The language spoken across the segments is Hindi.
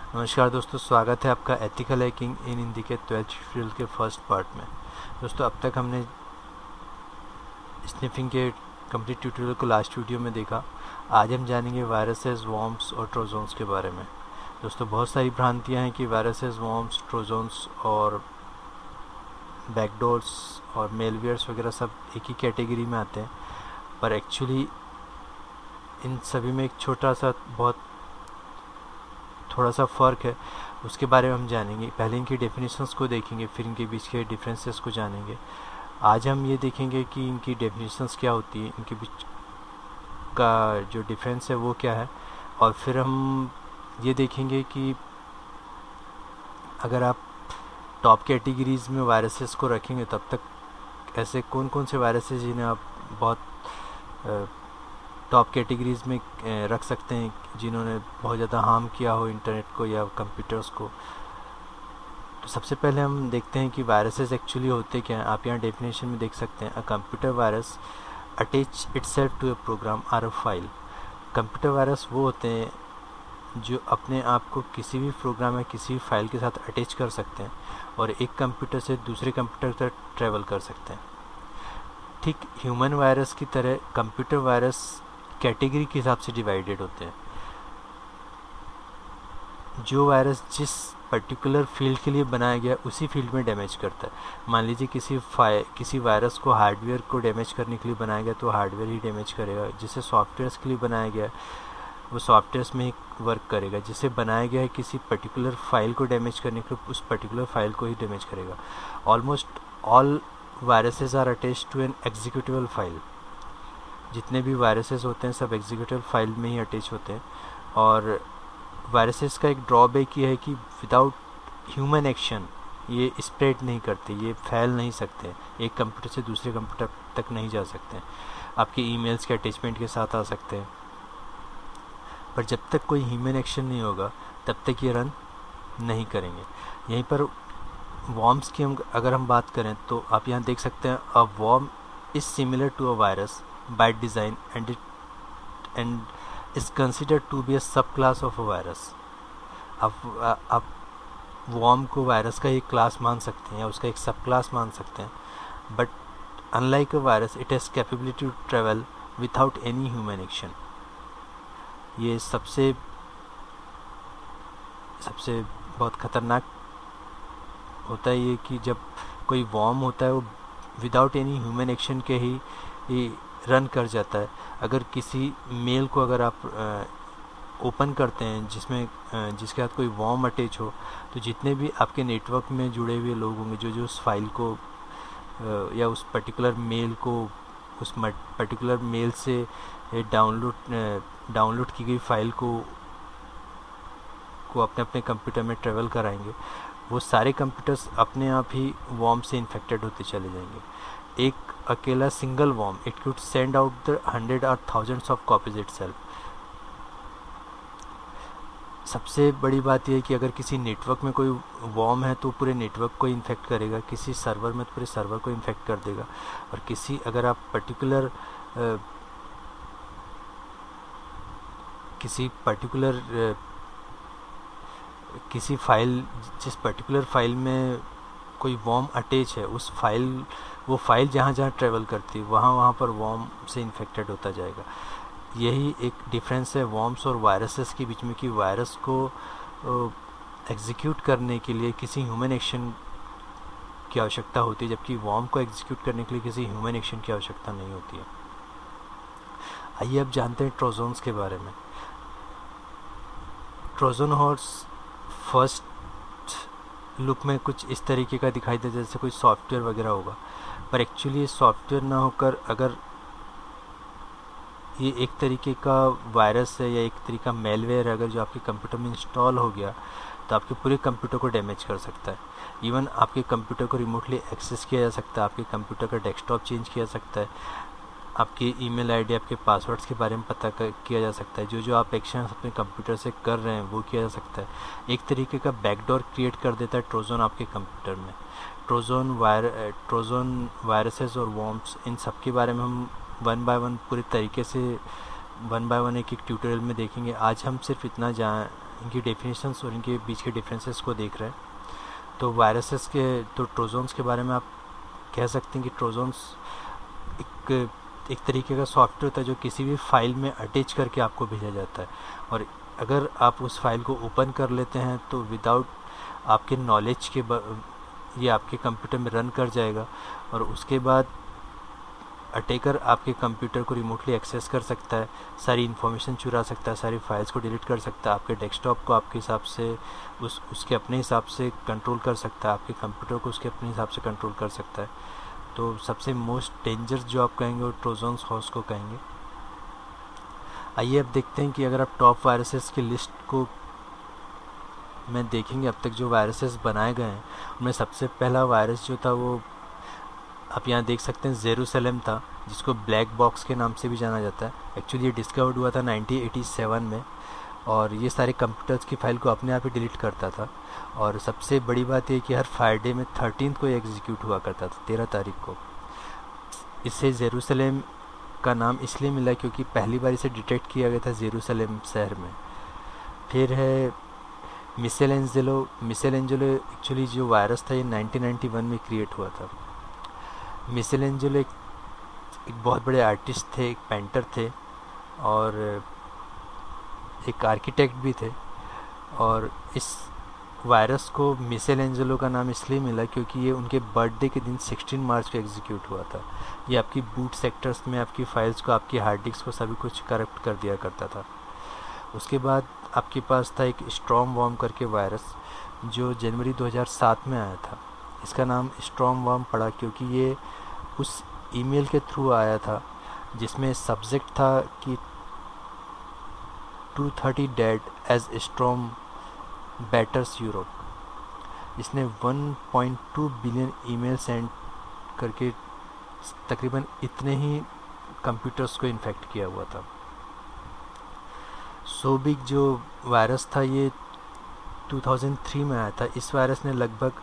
नमस्कार दोस्तों, स्वागत है आपका एथिकल हैकिंग इन हिंदी के 12th ट्यूटोरियल के फर्स्ट पार्ट में। दोस्तों, अब तक हमने स्निफिंग के कंप्लीट ट्यूटोरियल को लास्ट वीडियो में देखा। आज हम जानेंगे वायरसेस, वॉर्म्स और ट्रोजन्स के बारे में। दोस्तों, बहुत सारी भ्रांतियां हैं कि वायरसेस, वॉर्म्स, ट्रोजन्स और बैकडोर्स और मेलवेयर्स वगैरह सब एक ही कैटेगरी में आते हैं, पर एक्चुअली इन सभी में एक छोटा सा थोड़ा सा फ़र्क है। उसके बारे में हम जानेंगे। पहले इनकी डेफिनेशंस को देखेंगे, फिर इनके बीच के डिफरेंसेस को जानेंगे। आज हम ये देखेंगे कि इनकी डेफिनेशंस क्या होती है, इनके बीच का जो डिफरेंस है वो क्या है, और फिर हम ये देखेंगे कि अगर आप टॉप कैटेगरीज़ में वायरसेस को रखेंगे तब तक ऐसे कौन कौन से वायरसेस जिन्हें आप बहुत टॉप कैटेगरीज़ में रख सकते हैं, जिन्होंने बहुत ज़्यादा हार्म किया हो इंटरनेट को या कंप्यूटर्स को। तो सबसे पहले हम देखते हैं कि वायरसेस एक्चुअली होते क्या हैं। आप यहाँ डेफिनेशन में देख सकते हैं, a computer virus attach itself to a program or a file. Computer virus वो होते हैं जो अपने आप को किसी भी प्रोग्राम या किसी भी फाइल के साथ अटैच कर सकते हैं और एक कंप्यूटर से दूसरे कंप्यूटर तक ट्रैवल कर सकते हैं। ठीक ह्यूमन वायरस की तरह कंप्यूटर वायरस कैटेगरी के हिसाब से डिवाइडेड होते हैं। जो वायरस जिस पर्टिकुलर फील्ड के लिए बनाया गया उसी फील्ड में डैमेज करता है। मान लीजिए किसी वायरस को हार्डवेयर को डैमेज करने के लिए बनाया गया तो हार्डवेयर ही डैमेज करेगा। जिसे सॉफ्टवेयर्स के लिए बनाया गया वो सॉफ्टवेयर्स में ही वर्क करेगा। जिसे बनाया गया है किसी पर्टिकुलर फाइल को डैमेज करने के लिए उस पर्टिकुलर फाइल को ही डैमेज करेगा। Almost all viruses are attached to an executable file. जितने भी वायरसेस होते हैं सब एग्जीक्यूटिव फाइल में ही अटैच होते हैं। और वायरसेस का एक ड्रॉबैक ये है कि विदाउट ह्यूमन एक्शन ये स्प्रेड नहीं करते, ये फैल नहीं सकते, एक कंप्यूटर से दूसरे कंप्यूटर तक नहीं जा सकते। आपके ईमेल्स के अटैचमेंट के साथ आ सकते हैं, पर जब तक कोई ह्यूमन एक्शन नहीं होगा तब तक ये रन नहीं करेंगे। यहीं पर वॉर्म्स की अगर हम बात करें तो आप यहाँ देख सकते हैं, a worm is similar to a virus by design and is considered to be a subclass of a virus। आप वॉर्म को वायरस का एक क्लास मान सकते हैं या उसका एक सब क्लास मान सकते हैं, but unlike a virus it has capability to travel without any human action. ये सबसे बहुत ख़तरनाक होता है ये कि जब कोई वॉर्म होता है वो विदाउट एनी ह्यूमन एक्शन के ही रन कर जाता है। अगर किसी मेल को अगर आप ओपन करते हैं जिसके साथ कोई वॉर्म अटैच हो, तो जितने भी आपके नेटवर्क में जुड़े हुए लोग होंगे जो उस फाइल को या उस पर्टिकुलर मेल को उस पर्टिकुलर मेल से डाउनलोड की गई फाइल को अपने अपने कंप्यूटर में ट्रेवल कराएंगे, वो सारे कंप्यूटर्स अपने आप ही वॉर्म से इन्फेक्टेड होते चले जाएंगे। एक अकेला single worm it could send out the 100 or thousands of copies itself. सबसे बड़ी बात यह है कि अगर किसी नेटवर्क में कोई वॉर्म है तो पूरे नेटवर्क को इन्फेक्ट करेगा, किसी सर्वर में तो पूरे सर्वर को इन्फेक्ट कर देगा। और अगर आप किसी फाइल जिस पर्टिकुलर फाइल में कोई वॉर्म अटैच है वो फाइल जहाँ जहाँ ट्रेवल करती है वहाँ पर वॉर्म से इन्फेक्टेड होता जाएगा। यही एक डिफरेंस है वॉर्म्स और वायरसेस के बीच में कि वायरस को एग्जीक्यूट करने के लिए किसी ह्यूमन एक्शन की आवश्यकता होती है, जबकि वॉर्म को एग्जीक्यूट करने के लिए किसी ह्यूमन एक्शन की आवश्यकता नहीं होती है। आइए अब जानते हैं ट्रोजन्स के बारे में। ट्रोजन हॉर्स फर्स्ट लुक में कुछ इस तरीके का दिखाई देता है जैसे कोई सॉफ्टवेयर वगैरह होगा, पर एक्चुअली ये सॉफ्टवेयर ना होकर अगर ये एक तरीके का वायरस है या एक तरीका मेलवेयर है, अगर जो आपके कंप्यूटर में इंस्टॉल हो गया तो आपके पूरे कंप्यूटर को डैमेज कर सकता है। इवन आपके कंप्यूटर को रिमोटली एक्सेस किया जा सकता है, आपके कंप्यूटर का डेस्कटॉप चेंज किया जा सकता है, आपकी ईमेल आईडी, आपके पासवर्ड्स के बारे में पता किया जा सकता है, जो आप एक्शन अपने कंप्यूटर से कर रहे हैं वो किया जा सकता है। एक तरीके का बैकडोर क्रिएट कर देता है ट्रोजन आपके कंप्यूटर में। ट्रोजन वायरसेस और वॉर्म्स, इन सब के बारे में हम वन बाय वन एक ट्यूटोरियल में देखेंगे। आज हम सिर्फ इतना इनकी डेफिनेशंस और इनके बीच के डिफरेंसेस को देख रहे हैं। तो वायरसेस के तो ट्रोजन्स के बारे में आप कह सकते हैं कि ट्रोजन्स एक तरीके का सॉफ्टवेयर होता है जो किसी भी फाइल में अटैच करके आपको भेजा जाता है, और अगर आप उस फाइल को ओपन कर लेते हैं तो विदाउट आपके नॉलेज के ये आपके कंप्यूटर में रन कर जाएगा, और उसके बाद अटैकर आपके कंप्यूटर को रिमोटली एक्सेस कर सकता है, सारी इन्फॉर्मेशन चुरा सकता है, सारी फाइल्स को डिलीट कर सकता है, आपके डेस्कटॉप को आपके हिसाब से उसके अपने हिसाब से कंट्रोल कर सकता है, आपके कंप्यूटर को उसके अपने हिसाब से कंट्रोल कर सकता है। तो सबसे मोस्ट डेंजरस जो आप कहेंगे वो ट्रोजन्स हॉर्स को कहेंगे। आइए अब देखते हैं कि अगर आप टॉप वायरसेस की लिस्ट को में देखेंगे, अब तक जो वायरसेस बनाए गए हैं उनमें सबसे पहला वायरस जो था वो आप यहाँ देख सकते हैं जेरूसलम था, जिसको ब्लैक बॉक्स के नाम से भी जाना जाता है। एक्चुअली ये डिस्कवर्ड हुआ था 1987 में, और ये सारे कंप्यूटर्स की फाइल को अपने आप ही डिलीट करता था। और सबसे बड़ी बात ये कि हर फ्राइडे में 13 को एग्जीक्यूट हुआ करता था, 13 तारीख को। इससे जेरूसलम का नाम इसलिए मिला क्योंकि पहली बार इसे डिटेक्ट किया गया था जेरूसलम शहर में। फिर है मिसेलेंजेलो एक्चुअली जो वायरस था ये 1991 में क्रिएट हुआ था। मिसेलेंजेलो एक बहुत बड़े आर्टिस्ट थे, एक पेंटर थे और एक आर्किटेक्ट भी थे, और इस वायरस को मिसेलेंजेलो का नाम इसलिए मिला क्योंकि ये उनके बर्थडे के दिन 16 मार्च को एग्जीक्यूट हुआ था। ये आपकी बूट सेक्टर्स में आपकी फाइल्स को, आपकी हार्ड डिस्क को, सभी कुछ करप्ट कर दिया करता था। उसके बाद आपके पास था एक स्ट्रॉम वर्म करके वायरस जो जनवरी 2007 में आया था। इसका नाम स्ट्रॉम वर्म पड़ा क्योंकि ये उस ईमेल के थ्रू आया था जिसमें सब्जेक्ट था कि 230 dead as storm batters Europe. इसने 1.2 बिलियन ईमेल सेंड करके तकरीबन इतने ही कंप्यूटर्स को इन्फेक्ट किया हुआ था। सोबिक जो वायरस था ये 2003 में आया था। इस वायरस ने लगभग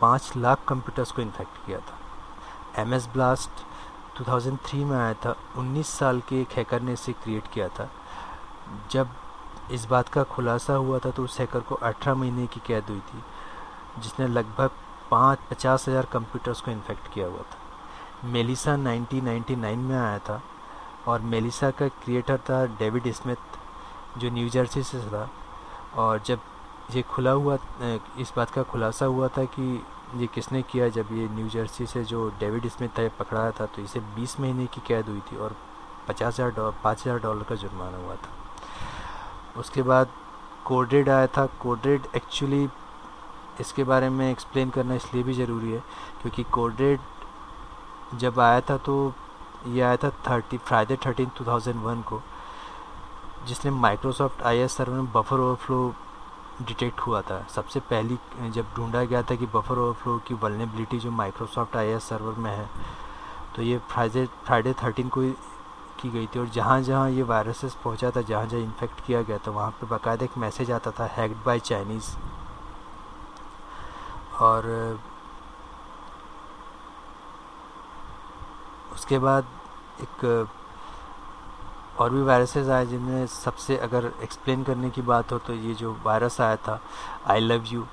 5 लाख कंप्यूटर्स को इन्फेक्ट किया था। MS ब्लास्ट 2003 में आया था। 19 साल के एक हैकर ने इसे क्रिएट किया था। जब इस बात का खुलासा हुआ था तो उस हैकर को 18 महीने की कैद हुई थी, जिसने लगभग 50,000 कंप्यूटर्स को इन्फेक्ट किया हुआ था। मेलिसा 1999 में आया था और मेलिसा का क्रिएटर था डेविड स्मिथ जो न्यू जर्सी से था। और जब ये खुला हुआ, इस बात का खुलासा हुआ था कि ये किसने किया, जब ये न्यू जर्सी से जो डेविड स्मिथ था ये पकड़ाया था तो इसे 20 महीने की कैद हुई थी और $5,000 का जुर्माना हुआ था। उसके बाद कोडेड आया था। कोडेड एक्चुअली इसके बारे में एक्सप्लेन करना इसलिए भी ज़रूरी है क्योंकि कोडेड जब आया था तो ये आया था फ्राइडे 13 2001 को, जिसने माइक्रोसॉफ्ट IIS सर्वर में बफर ओवरफ्लो डिटेक्ट हुआ था। सबसे पहली जब ढूंढा गया था कि बफर ओवरफ्लो की वल्नरेबिलिटी जो माइक्रोसॉफ्ट IIS सर्वर में है, तो ये फ्राइडे 13 को की गई थी। और जहाँ जहाँ ये वायरसेस पहुँचा था, जहाँ जहाँ इन्फेक्ट किया गया था, वहाँ पे बाकायदा एक मैसेज आता था हैक्ड बाय चाइनीज़। और उसके बाद एक और भी वायरसेस आए जिनमें सबसे अगर एक्सप्लेन करने की बात हो तो ये जो वायरस आया था आई लव यू,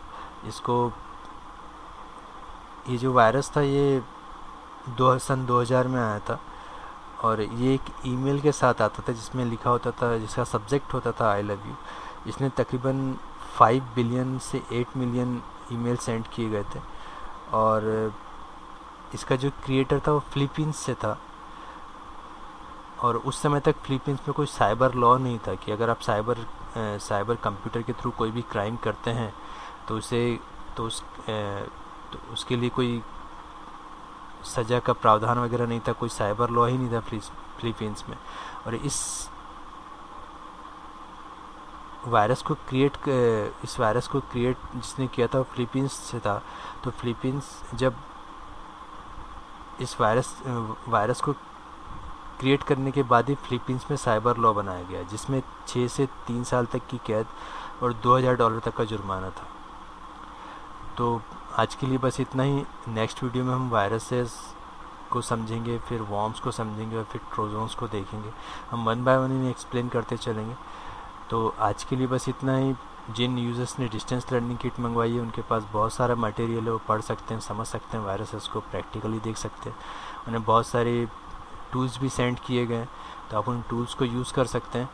ये जो वायरस था ये सन 2000 में आया था और ये एक ईमेल के साथ आता था जिसमें लिखा होता था, जिसका सब्जेक्ट होता था आई लव यू। इसने तकरीबन 5 बिलियन से 8 मिलियन ईमेल सेंड किए गए थे और इसका जो क्रिएटर था वो फिलीपींस से था। और उस समय तक फिलीपींस में कोई साइबर लॉ नहीं था कि अगर आप साइबर कंप्यूटर के थ्रू कोई भी क्राइम करते हैं तो उसके लिए कोई सज़ा का प्रावधान वगैरह नहीं था, कोई साइबर लॉ ही नहीं था फिलीपींस में। और इस वायरस को क्रिएट जिसने किया था वो फिलीपींस से था। तो फिलीपींस जब इस वायरस को क्रिएट करने के बाद ही फिलीपींस में साइबर लॉ बनाया गया जिसमें 6 से 3 साल तक की कैद और $2000 तक का जुर्माना था। तो आज के लिए बस इतना ही। नेक्स्ट वीडियो में हम वायरसेस को समझेंगे, फिर वॉर्म्स को समझेंगे और फिर ट्रोजन्स को देखेंगे। हम 1 बाय 1 इन्हें एक्सप्लेन करते चलेंगे। तो आज के लिए बस इतना ही। जिन यूज़र्स ने डिस्टेंस लर्निंग किट मंगवाई है उनके पास बहुत सारा मटेरियल है, वो पढ़ सकते हैं, समझ सकते हैं, वायरसेस को प्रैक्टिकली देख सकते हैं। उन्हें बहुत सारे टूल्स भी सेंड किए गए, तो आप उन टूल्स को यूज़ कर सकते हैं।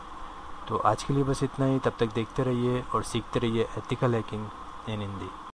तो आज के लिए बस इतना ही। तब तक देखते रहिए और सीखते रहिए एथिकल हैकिंग इन हिंदी।